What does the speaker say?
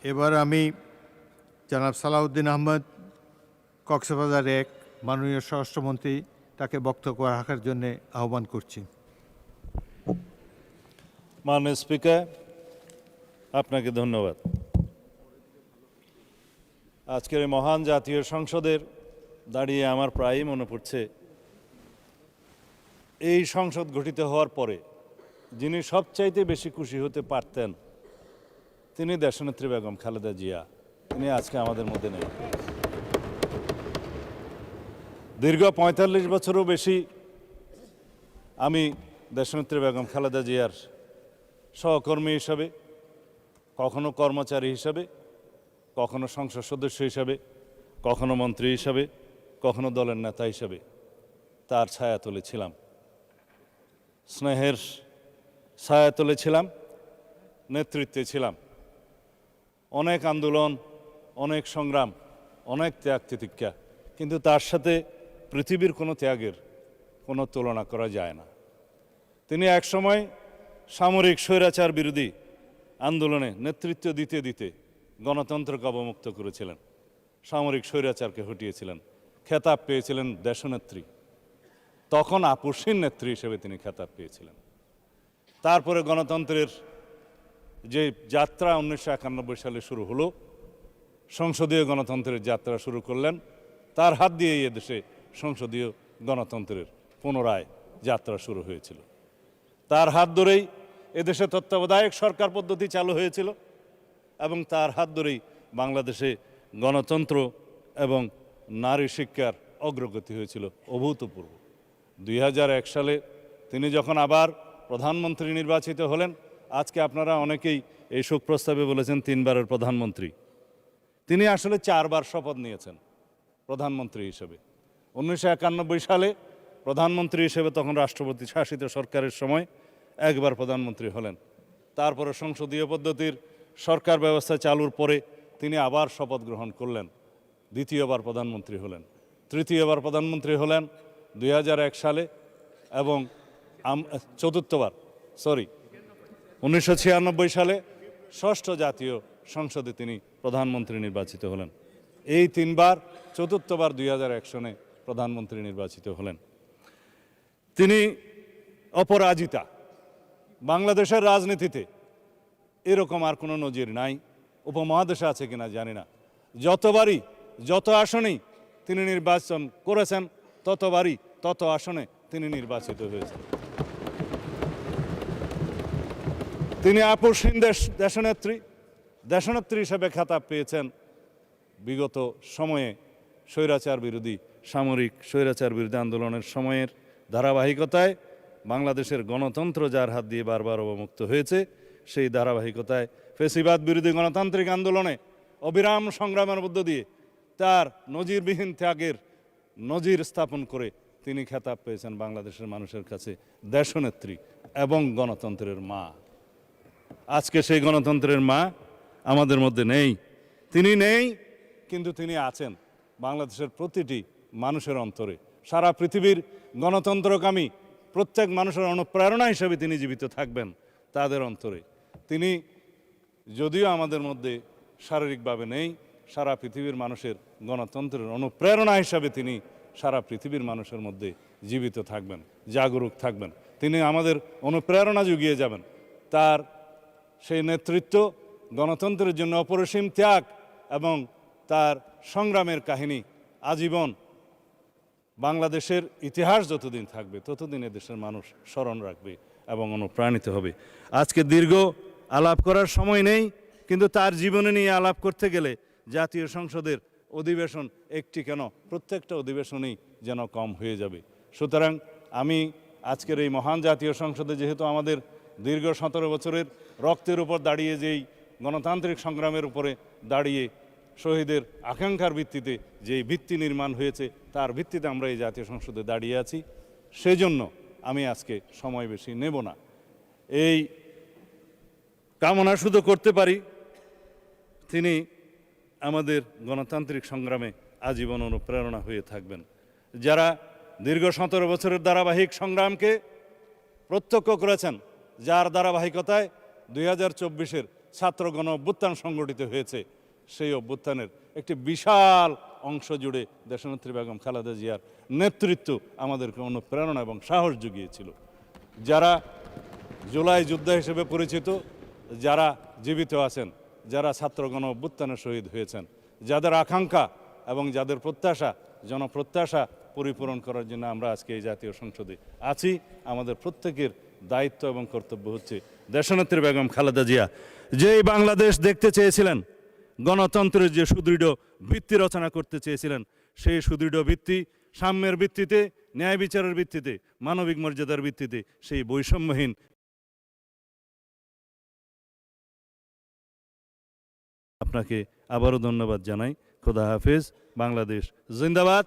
এবার আমি জনাব সালাউদ্দিন আহমদ, কক্সবাজার ১ মাননীয় স্বরাষ্ট্রমন্ত্রী, তাকে বক্তব্য রাখার জন্য আহ্বান করছি। মাননীয় স্পিকার, আপনাকে ধন্যবাদ। আজকের এই মহান জাতীয় সংসদের দাঁড়িয়ে আমার প্রায়ই মনে পড়ছে এই সংসদ গঠিত হওয়ার পরে যিনি সবচাইতে বেশি খুশি হতে পারতেন তিনি দেশনেত্রী বেগম খালেদা জিয়া। তিনি আজকে আমাদের মধ্যে নেই। দীর্ঘ ৪৫ বছরও বেশি আমি দেশনেত্রী বেগম খালেদা জিয়ার সহকর্মী হিসাবে, কখনো কর্মচারী হিসাবে, কখনো সংসদ সদস্য হিসাবে, কখনো মন্ত্রী হিসাবে, কখনো দলের নেতা হিসাবে তার ছায়াতলে ছিলাম, স্নেহের ছায়াতলে ছিলাম, নেতৃত্বে ছিলাম। অনেক আন্দোলন, অনেক সংগ্রাম, অনেক ত্যাগ তিতিক্ষা, কিন্তু তার সাথে পৃথিবীর কোনো ত্যাগের কোনো তুলনা করা যায় না। তিনি একসময় সামরিক স্বৈরাচার বিরোধী আন্দোলনে নেতৃত্ব দিতে দিতে গণতন্ত্রকে অবমুক্ত করেছিলেন, সামরিক স্বৈরাচারকে হটিয়েছিলেন, খেতাব পেয়েছিলেন দেশনেত্রী। তখন আপসীন নেত্রী হিসেবে তিনি খেতাব পেয়েছিলেন। তারপরে গণতন্ত্রের যে যাত্রা ১৯৯১ সালে শুরু হলো, সংসদীয় গণতন্ত্রের যাত্রা শুরু করলেন। তার হাত দিয়েই এদেশে সংসদীয় গণতন্ত্রের পুনরায় যাত্রা শুরু হয়েছিল। তার হাত ধরেই এদেশে তত্ত্বাবধায়ক সরকার পদ্ধতি চালু হয়েছিল এবং তার হাত ধরেই বাংলাদেশে গণতন্ত্র এবং নারী শিক্ষার অগ্রগতি হয়েছিল অভূতপূর্ব। ২০০১ সালে তিনি যখন আবার প্রধানমন্ত্রী নির্বাচিত হলেন, আজকে আপনারা অনেকেই এই শোক প্রস্তাবে বলেছেন ৩ বারের প্রধানমন্ত্রী। তিনি আসলে ৪ বার শপথ নিয়েছেন প্রধানমন্ত্রী হিসেবে। ১৯৯১ সালে প্রধানমন্ত্রী হিসেবে তখন রাষ্ট্রপতি শাসিত সরকারের সময় একবার প্রধানমন্ত্রী হলেন। তারপরে সংসদীয় পদ্ধতির সরকার ব্যবস্থা চালুর পরে তিনি আবার শপথ গ্রহণ করলেন, দ্বিতীয়বার প্রধানমন্ত্রী হলেন। তৃতীয়বার প্রধানমন্ত্রী হলেন ২০০১ সালে এবং চতুর্থবার ১৯৯৬ সালে ষষ্ঠ জাতীয় সংসদে তিনি প্রধানমন্ত্রী নির্বাচিত হলেন। এই ৩ বার, চতুর্থবার ২০০১ সনে প্রধানমন্ত্রী নির্বাচিত হলেন। তিনি অপরাজিতা। বাংলাদেশের রাজনীতিতে এরকম আর কোনো নজির নাই, উপমহাদেশে আছে কিনা জানি না। যতবারই যত আসনেই তিনি নির্বাচন করেছেন ততবারই তত আসনে তিনি নির্বাচিত হয়েছেন। তিনি আপসীন দেশনেত্রী হিসেবে খেতাব পেয়েছেন। বিগত সময়ে স্বৈরাচার বিরোধী, সামরিক স্বৈরাচার বিরোধী আন্দোলনের সময়ের ধারাবাহিকতায় বাংলাদেশের গণতন্ত্র যার হাত দিয়ে বারবার অবমুক্ত হয়েছে, সেই ধারাবাহিকতায় ফ্যাসিবাদ বিরোধী গণতান্ত্রিক আন্দোলনে অবিরাম সংগ্রামের মধ্য দিয়ে তার নজিরবিহীন ত্যাগের নজির স্থাপন করে তিনি খেতাব পেয়েছেন বাংলাদেশের মানুষের কাছে দেশনেত্রী এবং গণতন্ত্রের মা। আজকে সেই গণতন্ত্রের মা আমাদের মধ্যে নেই। তিনি নেই, কিন্তু তিনি আছেন বাংলাদেশের প্রতিটি মানুষের অন্তরে। সারা পৃথিবীর গণতন্ত্রকামী প্রত্যেক মানুষের অনুপ্রেরণা হিসেবে তিনি জীবিত থাকবেন তাদের অন্তরে। তিনি যদিও আমাদের মধ্যে শারীরিকভাবে নেই, সারা পৃথিবীর মানুষের গণতন্ত্রের অনুপ্রেরণা হিসাবে তিনি সারা পৃথিবীর মানুষের মধ্যে জীবিত থাকবেন, জাগরুক থাকবেন। তিনি আমাদের অনুপ্রেরণা জুগিয়ে যাবেন। তার সেই নেতৃত্ব, গণতন্ত্রের জন্য অপরিসীম ত্যাগ এবং তার সংগ্রামের কাহিনী আজীবন বাংলাদেশের ইতিহাস যতদিন থাকবে ততদিন এদেশের মানুষ স্মরণ রাখবে এবং অনুপ্রাণিত হবে। আজকে দীর্ঘ আলাপ করার সময় নেই, কিন্তু তার জীবনে নিয়ে আলাপ করতে গেলে জাতীয় সংসদের অধিবেশন একটি কেন, প্রত্যেকটা অধিবেশনেই যেন কম হয়ে যাবে। সুতরাং আমি আজকের এই মহান জাতীয় সংসদে, যেহেতু আমাদের দীর্ঘ ১৭ বছরের রক্তের উপর দাঁড়িয়ে, যেই গণতান্ত্রিক সংগ্রামের উপরে দাঁড়িয়ে শহীদের আকাঙ্ক্ষার ভিত্তিতে যেই ভিত্তি নির্মাণ হয়েছে, তার ভিত্তিতে আমরা এই জাতীয় সংসদে দাঁড়িয়ে আছি, সেজন্য আমি আজকে সময় বেশি নেব না। এই কামনা শুধু করতে পারি তিনি আমাদের গণতান্ত্রিক সংগ্রামে আজীবন অনুপ্রেরণা হয়ে থাকবেন। যারা দীর্ঘ ১৭ বছরের ধারাবাহিক সংগ্রামকে প্রত্যক্ষ করেছেন, যার ধারাবাহিকতায় ২০২৪-এর ছাত্রগণ অভ্যুত্থান সংগঠিত হয়েছে, সেই অভ্যুত্থানের একটি বিশাল অংশ জুড়ে দেশনেত্রী বেগম খালেদা জিয়ার নেতৃত্ব আমাদেরকে অনুপ্রেরণা এবং সাহস জুগিয়েছিল। যারা জুলাই যোদ্ধা হিসেবে পরিচিত, যারা জীবিত আছেন, যারা ছাত্রগণ অভ্যুত্থানে শহীদ হয়েছেন, যাদের আকাঙ্ক্ষা এবং যাদের প্রত্যাশা, জনপ্রত্যাশা পরিপূরণ করার জন্য আমরা আজকে এই জাতীয় সংসদে আছি। আমাদের প্রত্যেকের দায়িত্ব এবং কর্তব্য হচ্ছে দেশনেত্রী বেগম খালেদা জিয়া যেই বাংলাদেশ দেখতে চেয়েছিলেন, গণতন্ত্রের যে সুদৃঢ় ভিত্তি রচনা করতে চেয়েছিলেন, সেই সুদৃঢ় ভিত্তি সাম্যের ভিত্তিতে, ন্যায় বিচারের ভিত্তিতে, মানবিক মর্যাদার ভিত্তিতে, সেই বৈষম্যহীন। আপনাকে আবারও ধন্যবাদ জানাই। খোদা হাফেজ। বাংলাদেশ জিন্দাবাদ।